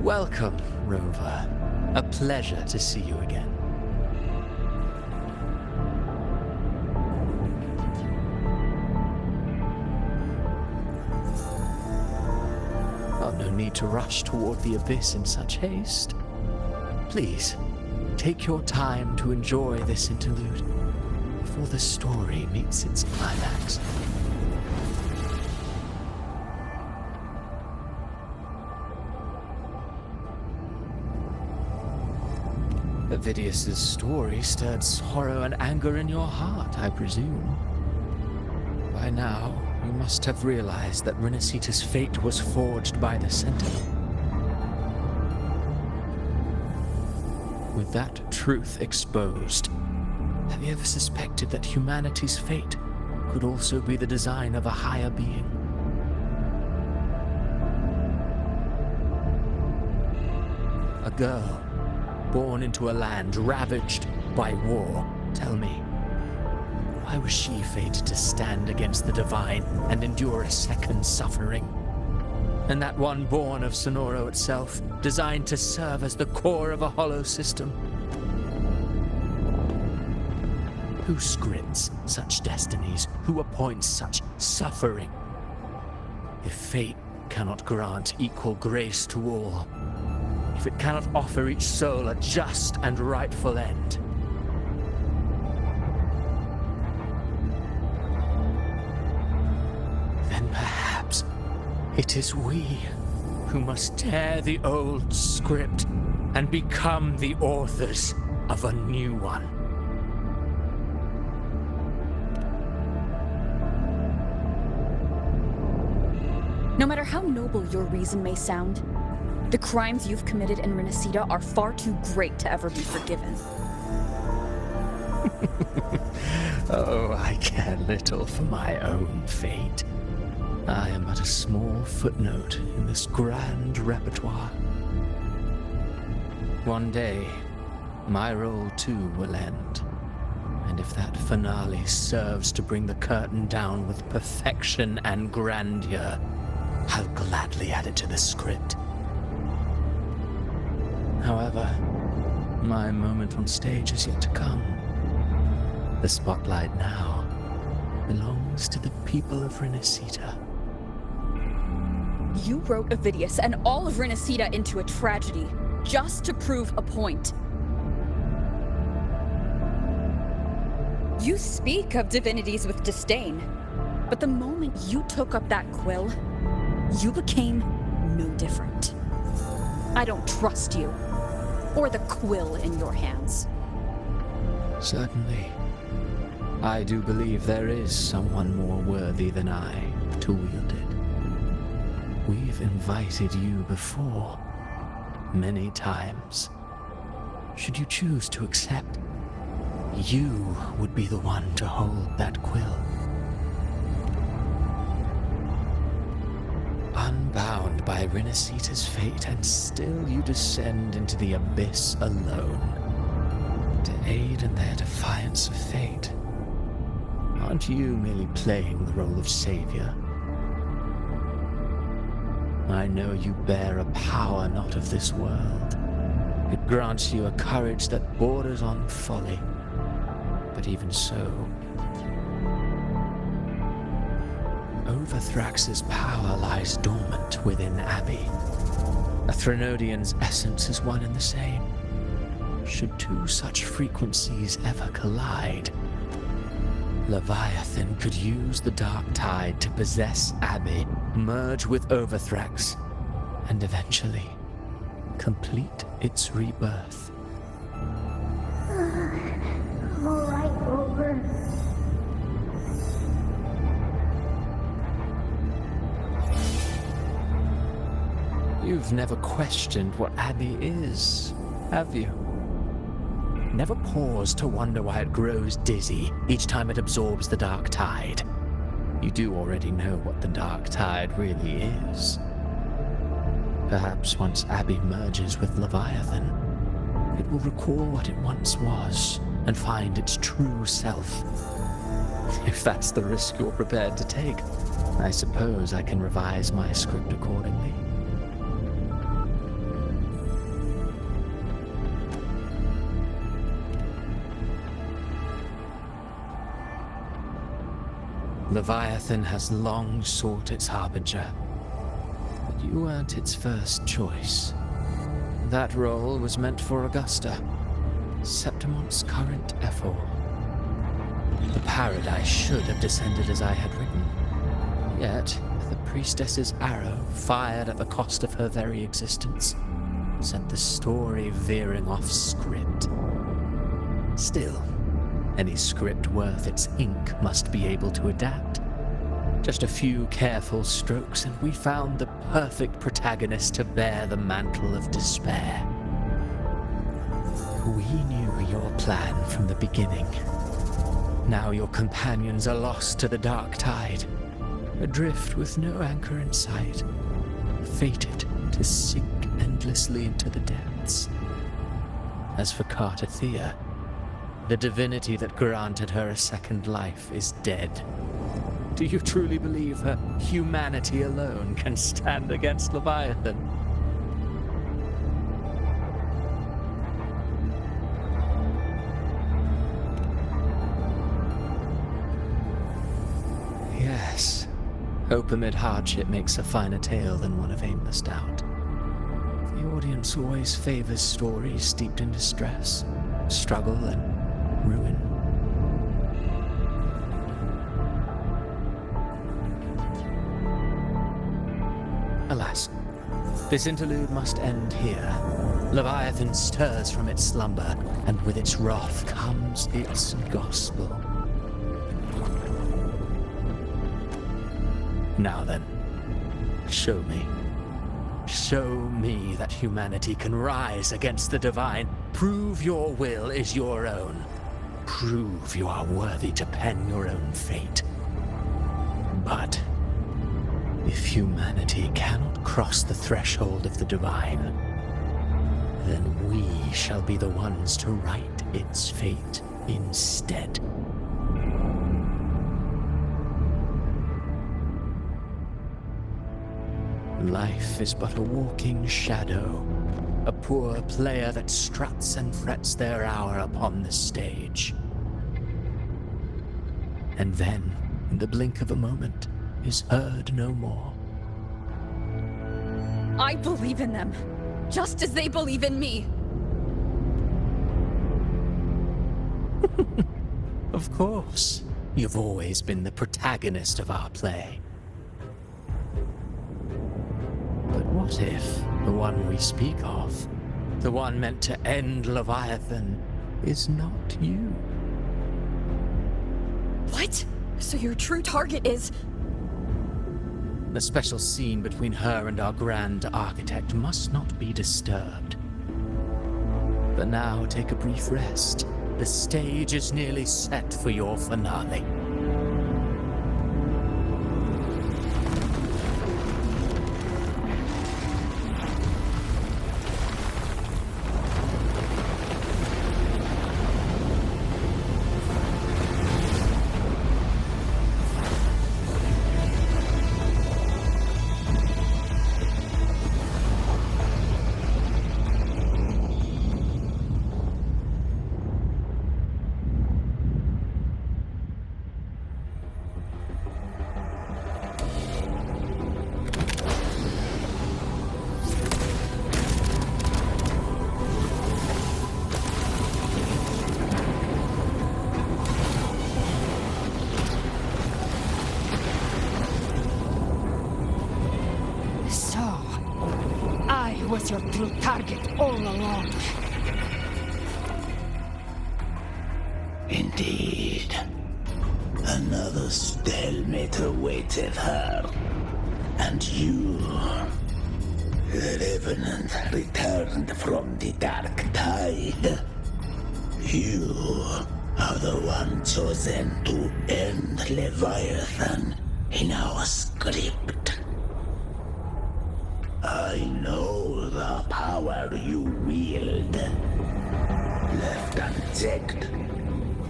Welcome, Rover. A pleasure to see you again. Oh, no need to rush toward the abyss in such haste. Please, take your time to enjoy this interlude before the story meets its climax. Avidius's story stirred sorrow and anger in your heart, I presume. By now, you must have realized that Renacita's fate was forged by the Sentinel. With that truth exposed, have you ever suspected that humanity's fate could also be the design of a higher being? a girl, born into a land ravaged by war. Tell me, why was she fated to stand against the divine and endure a second suffering? And that one born of Sonoro itself, designed to serve as the core of a hollow system? Who scripts such destinies? Who appoints such suffering? If fate cannot grant equal grace to all, if it cannot offer each soul a just and rightful end, then perhaps it is we who must tear the old script and become the authors of a new one. No matter how noble your reason may sound, the crimes you've committed in Renacida are far too great to ever be forgiven. Oh, I care little for my own fate. I am but a small footnote in this grand repertoire. One day, my role too will end. And if that finale serves to bring the curtain down with perfection and grandeur, I'll gladly add it to the script. However, my moment on stage is yet to come. The spotlight now belongs to the people of Renacida. You wrote Ovidius and all of Renacida into a tragedy, just to prove a point. You speak of divinities with disdain, but the moment you took up that quill, you became no different. I don't trust you, or the quill in your hands. Certainly. I do believe there is someone more worthy than I to wield it. We've invited you before, many times. Should you choose to accept, you would be the one to hold that quill. Unbound by Renacida's fate, and still you descend into the abyss alone, to aid in their defiance of fate. Aren't you merely playing the role of savior? I know you bear a power not of this world. It grants you a courage that borders on folly. But even so, Overthrax's power lies dormant within Abbey. A Threnodian's essence is one and the same. Should two such frequencies ever collide, Leviathan could use the dark tide to possess Abbey, merge with Overthrax, and eventually complete its rebirth. All right, over. You've never questioned what Abbey is, have you? Never paused to wonder why it grows dizzy each time it absorbs the dark tide. You do already know what the dark tide really is. Perhaps once Abbey merges with Leviathan, it will recall what it once was and find its true self. If that's the risk you're prepared to take, I suppose I can revise my script accordingly. Leviathan has long sought its harbinger, but you weren't its first choice. That role was meant for Augusta, Septimon's current ephor. The paradise should have descended as I had written, yet the priestess's arrow, fired at the cost of her very existence, sent the story veering off script. Still, any script worth its ink must be able to adapt. Just a few careful strokes and we found the perfect protagonist to bear the mantle of despair. We knew your plan from the beginning. Now your companions are lost to the dark tide, adrift with no anchor in sight, fated to sink endlessly into the depths. As for Cartathea, the divinity that granted her a second life is dead. Do you truly believe her humanity alone can stand against Leviathan? Yes, hope amid hardship makes a finer tale than one of aimless doubt. The audience always favors stories steeped in distress, struggle, and ruin. Alas, this interlude must end here. Leviathan stirs from its slumber, and with its wrath comes its gospel. Now then, show me. Show me that humanity can rise against the divine. Prove your will is your own. Prove you are worthy to pen your own fate. But if humanity cannot cross the threshold of the divine, then we shall be the ones to write its fate instead. Life is but a walking shadow, a poor player that struts and frets their hour upon the stage. And then, in the blink of a moment, is heard no more. I believe in them, just as they believe in me. Of course, you've always been the protagonist of our play. But what if the one we speak of, the one meant to end Leviathan, is not you? What? So your true target is... The special scene between her and our grand architect must not be disturbed. But now take a brief rest. The stage is nearly set for your finale. Was your true target all along. Indeed. Another stalemate awaited her. And you, the Revenant returned from the Dark Tide. You are the one chosen to end Leviathan in our script. I know the power you wield. Left unchecked,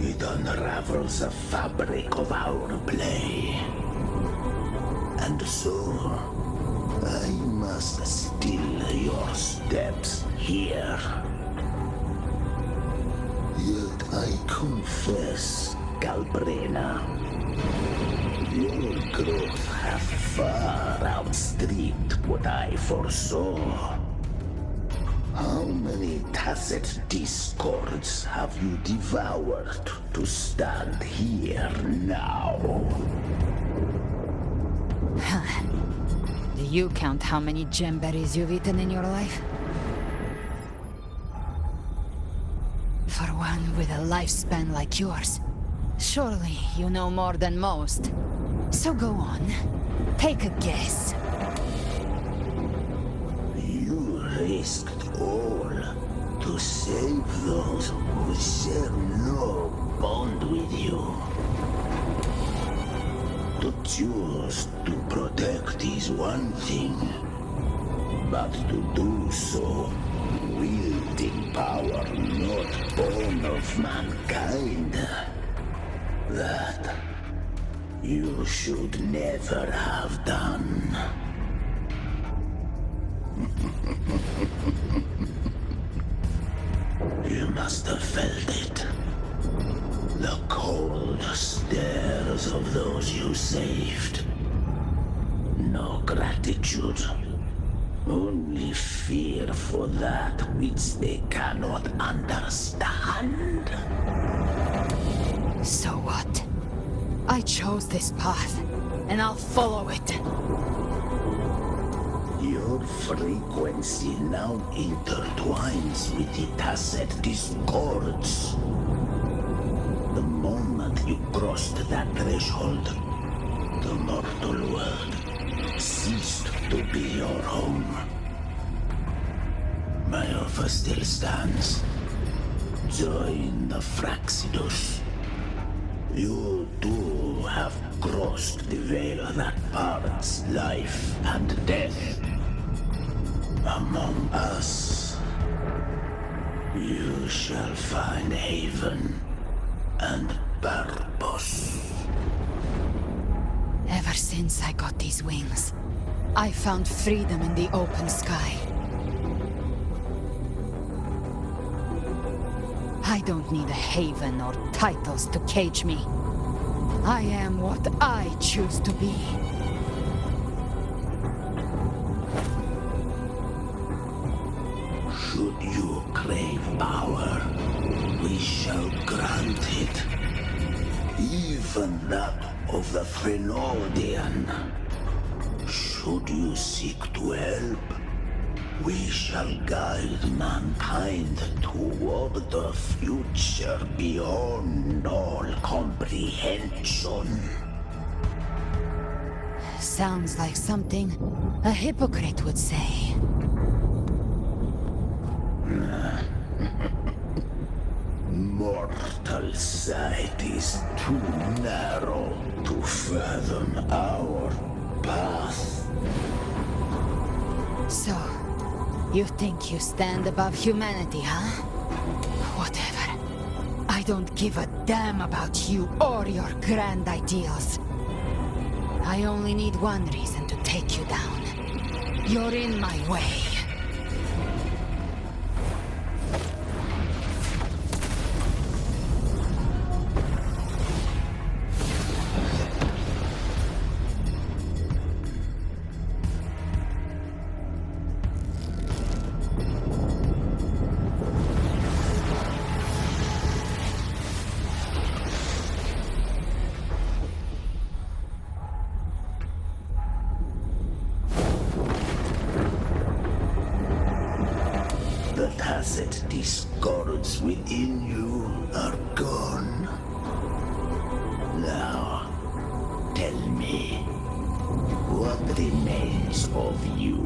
it unravels the fabric of our play. And so, I must still your steps here. Yet I confess, Galbrena, your growth hath far outstripped what I foresaw. How many tacit discords have you devoured to stand here now? Do you count how many gemberries you've eaten in your life? For one with a lifespan like yours, surely you know more than most. So go on, take a guess. You risked all to save those who share no bond with you. To choose to protect is one thing, but to do so, wielding power not born of mankind, that you should never have done. You must have felt it. The cold stares of those you saved. No gratitude. Only fear for that which they cannot understand. So what? I chose this path, and I'll follow it. Your frequency now intertwines with the tacet discords. The moment you crossed that threshold, the mortal world ceased to be your home. My offer still stands. Join the Fraxidus. You too have crossed the veil that parts life and death. Among us, you shall find haven and purpose. Ever since I got these wings, I found freedom in the open sky. I don't need a haven or titles to cage me. I am what I choose to be. Should you crave power, we shall grant it. Even that of the Thenardian. Should you seek to help, we shall guide mankind toward the future beyond all comprehension. Sounds like something a hypocrite would say. Mortal sight is too narrow to fathom our path. So, you think you stand above humanity, huh? Whatever. I don't give a damn about you or your grand ideals. I only need one reason to take you down. You're in my way. The tacit discords within you are gone. Now, tell me, what remains of you?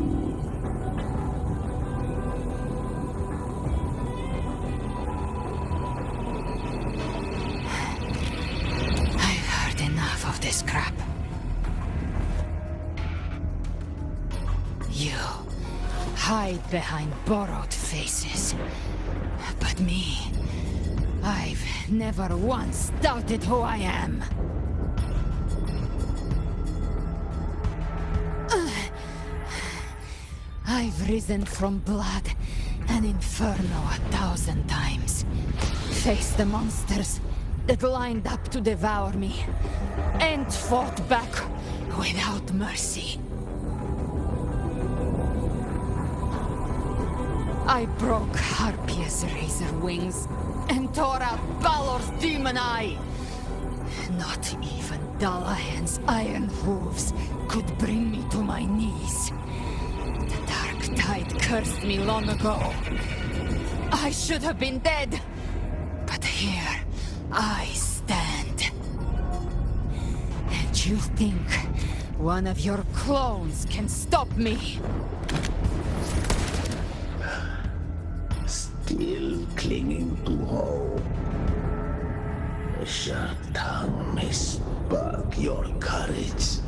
I've heard enough of this crap. You hide behind borrowed faces. But me, I've never once doubted who I am. I've risen from blood and inferno 1,000 times. Faced the monsters that lined up to devour me, and fought back without mercy. I broke Harpia's razor wings and tore out Balor's demon eye. Not even Dalahan's iron hooves could bring me to my knees. The dark tide cursed me long ago. I should have been dead, but here I stand. And you think one of your clones can stop me? Still clinging to hope. A sharp tongue may spark your courage,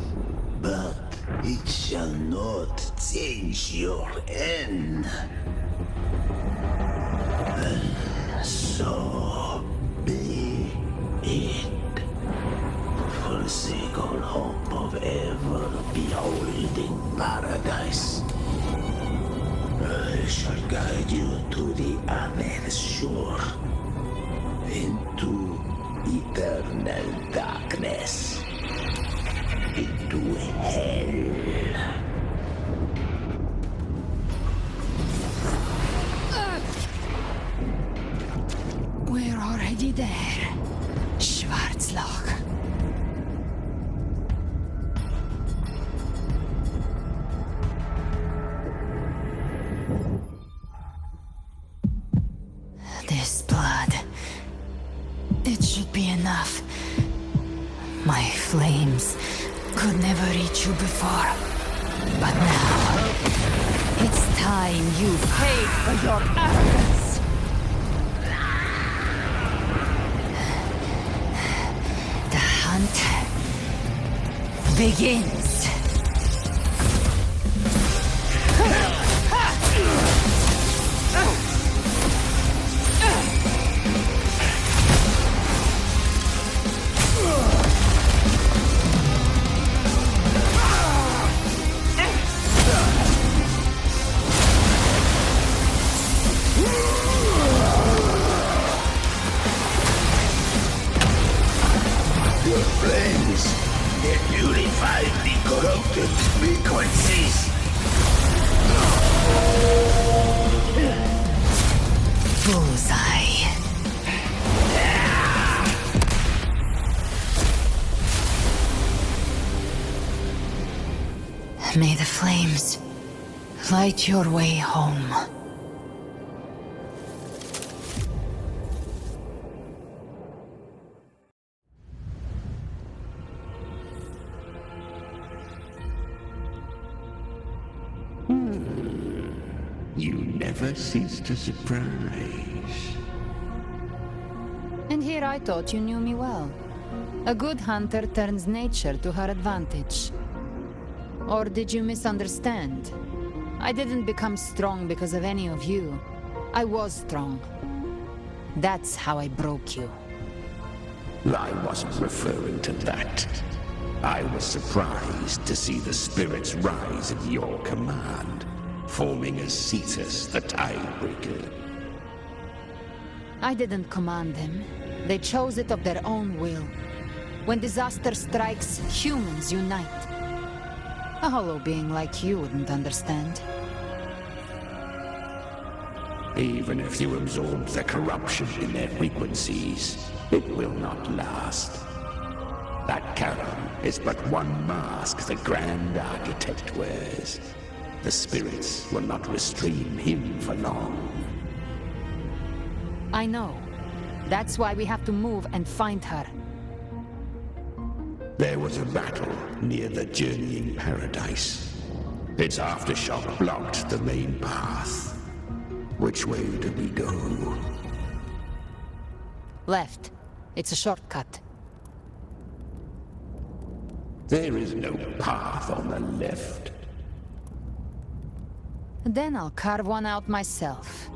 but it shall not change your end. And so be it. Forsake all hope of ever beholding paradise. I shall guide you to the other shore, into eternal darkness, into hell. We're already there, Schwarzloch. This blood, it should be enough. My flames could never reach you before, but now it's time you paid for your arrogance. The hunt begins. Your flames, they purify the corrupted frequencies. Bullseye. May the flames light your way home. You never cease to surprise. And here I thought you knew me well. A good hunter turns nature to her advantage. Or did you misunderstand? I didn't become strong because of any of you. I was strong. That's how I broke you. I wasn't referring to that. I was surprised to see the spirits rise at your command, forming as Cetus the Tidebreaker. I didn't command them. They chose it of their own will. When disaster strikes, humans unite. A hollow being like you wouldn't understand. Even if you absorb the corruption in their frequencies, it will not last. That Charon is but one mask the Grand Architect wears. The spirits will not restrain him for long. I know. That's why we have to move and find her. There was a battle near the Journeying Paradise. Its aftershock blocked the main path. Which way do we go? Left. It's a shortcut. There is no path on the left. Then I'll carve one out myself.